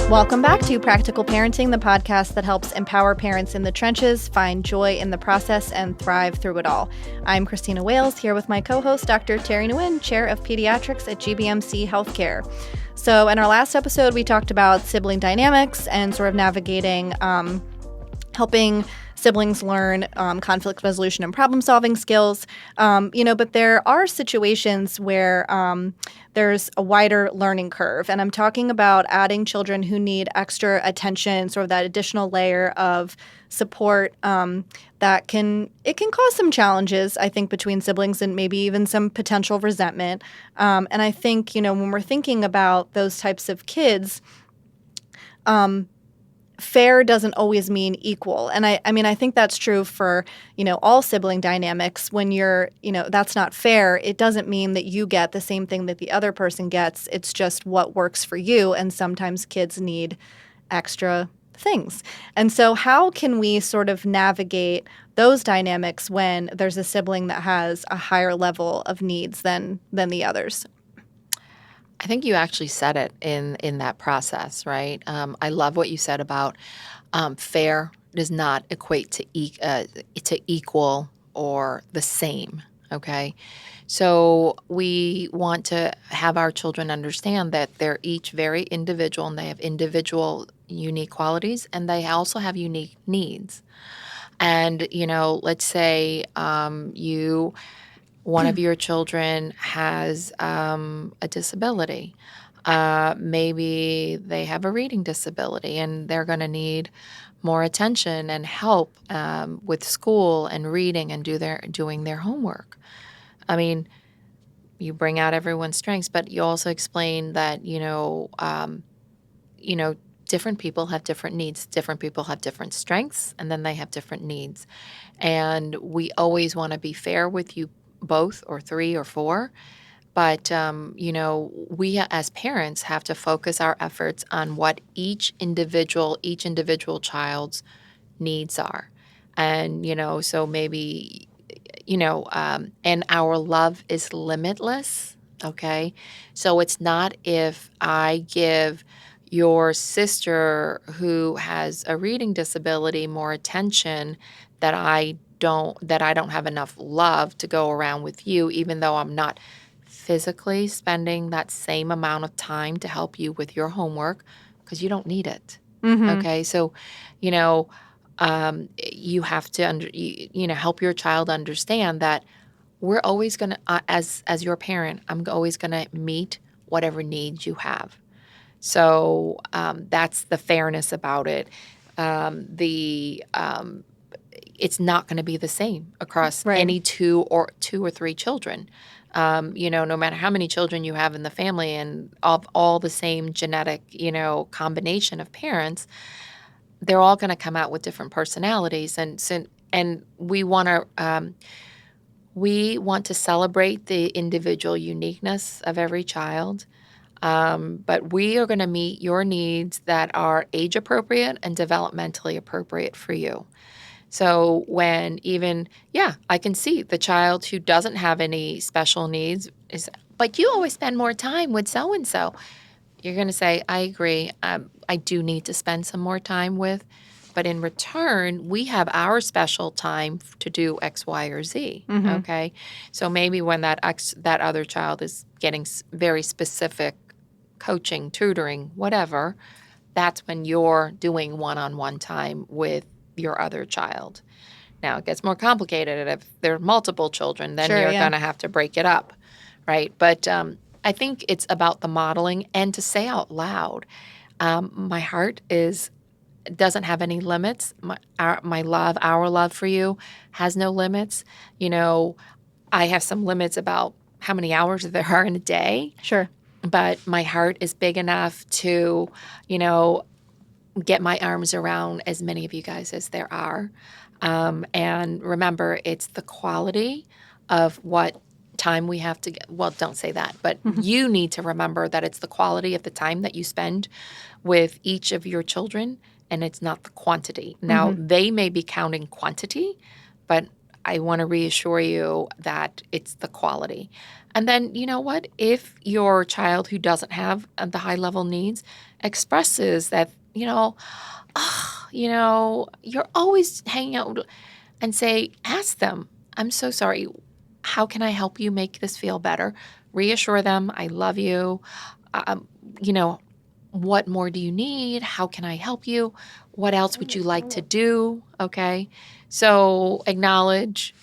Welcome back to Practical Parenting, the podcast that helps empower parents in the trenches, find joy in the process, and thrive through it all. I'm Christina Wales, here with my co-host, Dr. Terry Nguyen, Chair of Pediatrics at GBMC Healthcare. So in our last episode, we talked about sibling dynamics and sort of navigating, helping siblings learn conflict resolution and problem-solving skills, but there are situations where there's a wider learning curve, and I'm talking about adding children who need extra attention, sort of that additional layer of support that can cause some challenges, I think, between siblings and maybe even some potential resentment. And I think, when we're thinking about those types of kids, fair doesn't always mean equal. And I think that's true for, all sibling dynamics. When you're, that's not fair, it doesn't mean that you get the same thing that the other person gets. It's just what works for you. And sometimes kids need extra things. And so how can we sort of navigate those dynamics when there's a sibling that has a higher level of needs than the others? I think you actually said it in that process, right? I love what you said about fair does not equate to equal or the same, okay? So we want to have our children understand that they're each very individual and they have individual unique qualities and they also have unique needs. And, let's say one of your children has a disability. Maybe they have a reading disability and they're going to need more attention and help with school and reading and doing their homework. I mean, you bring out everyone's strengths, but you also explain that, different people have different needs. Different people have different strengths, and then they have different needs. And we always want to be fair with you both or three or four. But, we as parents have to focus our efforts on what each individual child's needs are. And, so maybe, and our love is limitless. Okay. So it's not if I give your sister who has a reading disability more attention that I don't have enough love to go around with you, even though I'm not physically spending that same amount of time to help you with your homework because you don't need it. Mm-hmm. Okay. So, you have to, help your child understand that we're always going to, as your parent, I'm always going to meet whatever needs you have. So that's the fairness about it. It's not going to be the same across any two or three children. No matter how many children you have in the family and all the same genetic, combination of parents, they're all going to come out with different personalities. And we want to celebrate the individual uniqueness of every child. But we are going to meet your needs that are age appropriate and developmentally appropriate for you. So when I can see the child who doesn't have any special needs but you always spend more time with so-and-so. You're going to say, I agree. I do need to spend some more time with, but in return, we have our special time to do X, Y, or Z. Mm-hmm. Okay. So maybe when that other child is getting very specific coaching, tutoring, whatever, that's when you're doing one-on-one time with your other child. Now, it gets more complicated if there are multiple children, then you're going to have to break it up, right? But I think it's about the modeling and to say out loud, my heart doesn't have any limits. Our love for you has no limits. I have some limits about how many hours there are in a day. Sure. But my heart is big enough to, get my arms around as many of you guys as there are. And remember, it's the quality of what time we have to get. Well, don't say that, but you need to remember that it's the quality of the time that you spend with each of your children, and it's not the quantity. Now, they may be counting quantity, but I want to reassure you that it's the quality. And then, you know what? If your child who doesn't have the high level needs expresses that, you're always hanging out and say, ask them, I'm so sorry. How can I help you make this feel better? Reassure them, I love you. Um, you know, what more do you need? How can I help you? What else would you like to do? Okay. So acknowledge,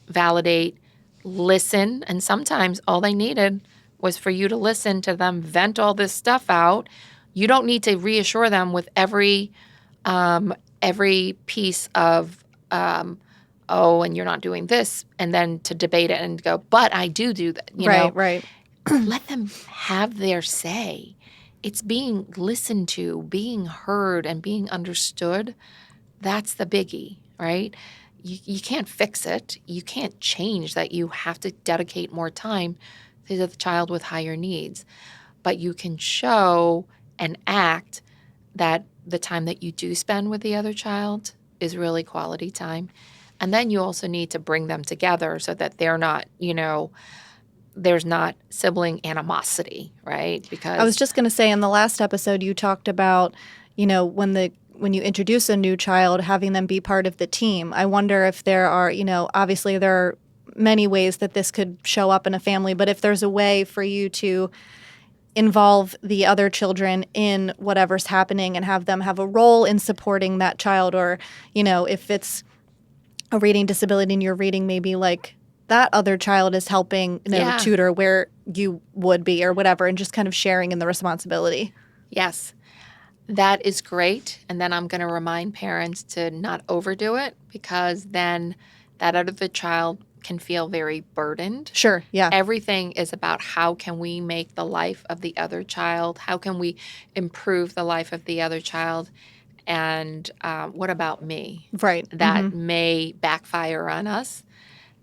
validate, listen. And sometimes all they needed was for you to listen to them vent all this stuff out. You don't need to reassure them with every piece of, oh, and you're not doing this, and then to debate it and go, but I do that, Right. Let them have their say. It's being listened to, being heard, and being understood. That's the biggie, right? You can't fix it. You can't change that. You have to dedicate more time to the child with higher needs. But you can show and act that the time that you do spend with the other child is really quality time. And then you also need to bring them together so that they're not, there's not sibling animosity, right? Because I was just going to say, in the last episode, you talked about, when you introduce a new child, having them be part of the team. I wonder if there are, obviously there are many ways that this could show up in a family, but if there's a way for you to involve the other children in whatever's happening and have them have a role in supporting that child, or, if it's a reading disability and you're reading maybe like that other child is helping, tutor where you would be or whatever, and just kind of sharing in the responsibility. Yes, that is great. And then I'm going to remind parents to not overdo it, because then that other child can feel very burdened. Sure, yeah. Everything is about how can we make the life of the other child? How can we improve the life of the other child? And what about me? Right. That may backfire on us.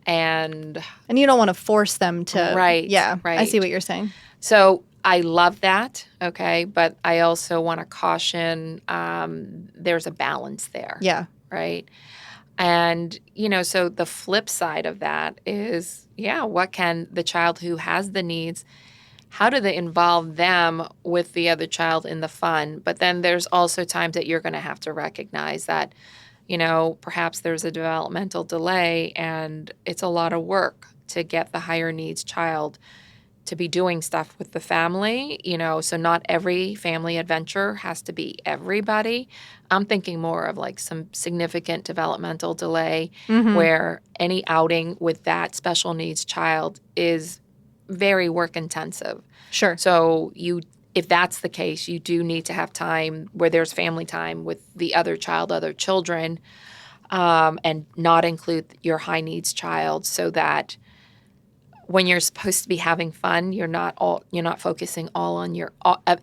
And you don't want to force them to. Right. Yeah, right. I see what you're saying. So I love that, okay? But I also want to caution there's a balance there. Yeah. Right? And, so the flip side of that is, what can the child who has the needs, how do they involve them with the other child in the fun? But then there's also times that you're going to have to recognize that, perhaps there's a developmental delay and it's a lot of work to get the higher needs child to be doing stuff with the family, so not every family adventure has to be everybody. I'm thinking more of like some significant developmental delay where any outing with that special needs child is very work intensive. Sure. So if that's the case, you do need to have time where there's family time with the other child, other children, and not include your high needs child, so that when you're supposed to be having fun, you're not focusing all on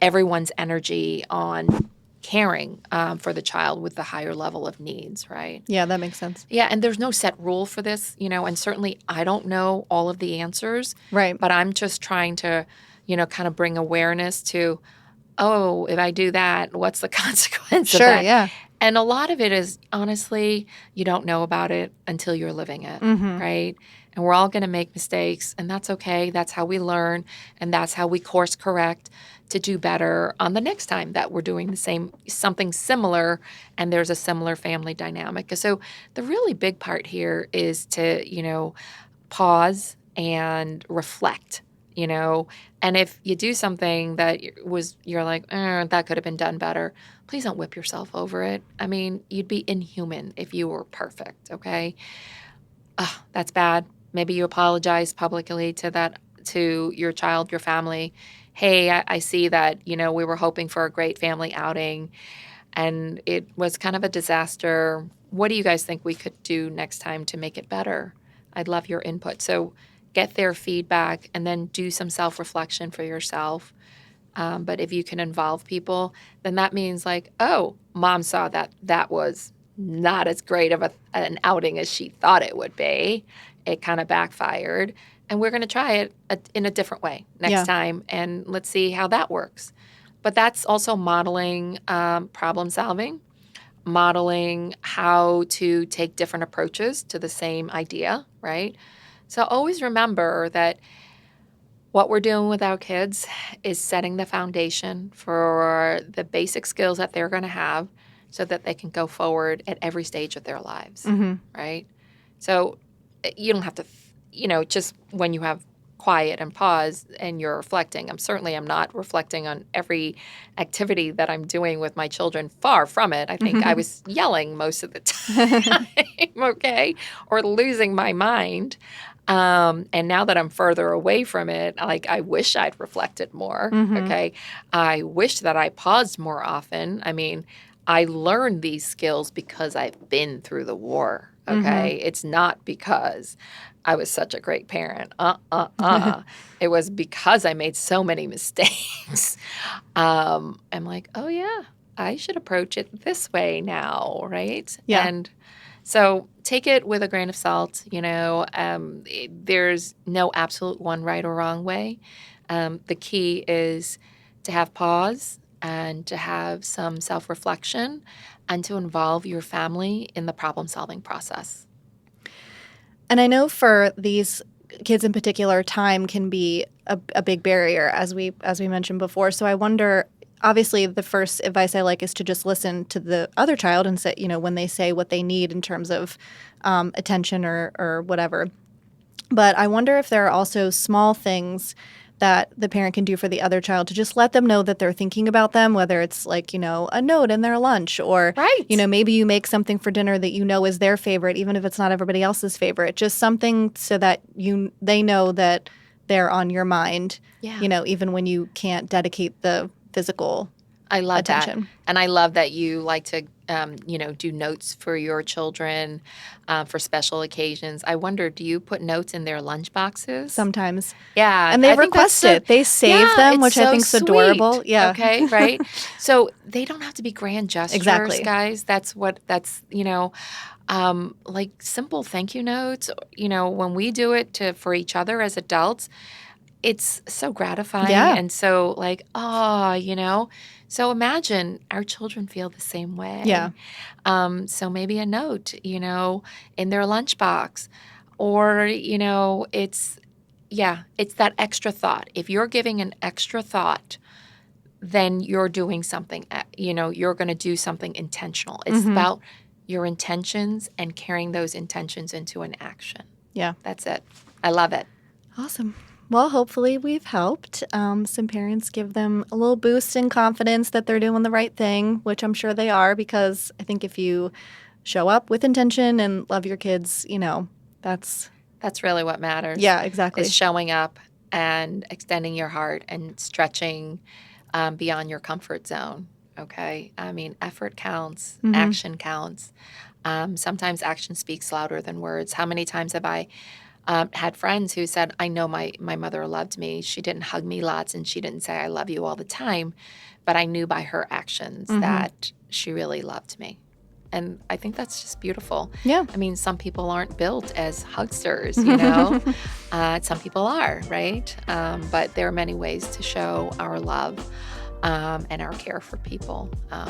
everyone's energy on caring for the child with the higher level of needs, right? Yeah, that makes sense. Yeah, and there's no set rule for this, and certainly I don't know all of the answers. Right. But I'm just trying to, kind of bring awareness to, oh, if I do that, what's the consequence of that? Sure, yeah. And a lot of it is, honestly, you don't know about it until you're living it, right? And we're all going to make mistakes, and that's okay. That's how we learn, and that's how we course correct to do better on the next time that we're doing something similar, and there's a similar family dynamic. So the really big part here is to, pause and reflect, and if you do something that you're like, that could have been done better, please don't whip yourself over it. I mean, you'd be inhuman if you were perfect, okay? That's bad. Maybe you apologize publicly to your child, your family. Hey, I see that, we were hoping for a great family outing and it was kind of a disaster. What do you guys think we could do next time to make it better? I'd love your input. So get their feedback and then do some self-reflection for yourself. But if you can involve people, then that means like, oh, mom saw that was not as great of an outing as she thought it would be. It kind of backfired. And we're going to try it in a different way next time. And let's see how that works. But that's also modeling problem solving, modeling how to take different approaches to the same idea, right? So always remember that what we're doing with our kids is setting the foundation for the basic skills that they're going to have so that they can go forward at every stage of their lives, right? So you don't have to, just when you have quiet and pause and you're reflecting. I'm not reflecting on every activity that I'm doing with my children. Far from it. I think I was yelling most of the time, okay, or losing my mind. And now that I'm further away from it, I wish I'd reflected more, okay? I wish that I paused more often. I mean, I learned these skills because I've been through the war, okay? It's not because I was such a great parent. It was because I made so many mistakes. I'm like, oh, yeah, I should approach it this way now, right? Yeah. And so take it with a grain of salt. There's no absolute one right or wrong way. The key is to have pause and to have some self-reflection and to involve your family in the problem-solving process. And I know for these kids in particular, time can be a big barrier, as we mentioned before. So I wonder, obviously, the first advice I like is to just listen to the other child and say, when they say what they need in terms of attention or whatever. But I wonder if there are also small things that the parent can do for the other child to just let them know that they're thinking about them, whether it's a note in their lunch or, right. Maybe you make something for dinner that is their favorite, even if it's not everybody else's favorite. Just something so that they know that they're on your mind, even when you can't dedicate the physical I love attention. That. And I love that you like to, do notes for your children for special occasions. I wonder, do you put notes in their lunch boxes? Sometimes. Yeah. And they request it. They save them, which I think is adorable. Yeah. Okay, right? So they don't have to be grand gestures, guys. That's, like simple thank you notes. When we do it for each other as adults, it's so gratifying and so So imagine our children feel the same way. Yeah. So maybe a note, in their lunchbox, or it's that extra thought. If you're giving an extra thought, then you're doing something. You're going to do something intentional. It's about your intentions and carrying those intentions into an action. Yeah, that's it. I love it. Awesome. Well, hopefully we've helped some parents, give them a little boost in confidence that they're doing the right thing, which I'm sure they are, because I think if you show up with intention and love your kids, that's really what matters. Yeah, exactly. Is showing up and extending your heart and stretching beyond your comfort zone, okay? I mean, effort counts. Action counts. Sometimes action speaks louder than words. How many times have I had friends who said, I know my mother loved me. She didn't hug me lots and she didn't say I love you all the time, but I knew by her actions that she really loved me. And I think that's just beautiful. Yeah. I mean, some people aren't built as hugsters, some people are, right? But there are many ways to show our love and our care for people.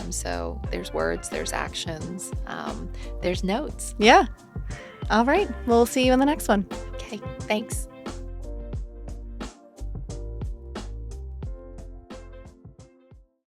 So there's words, there's actions, there's notes. Yeah. All right. We'll see you in the next one. Okay. Thanks.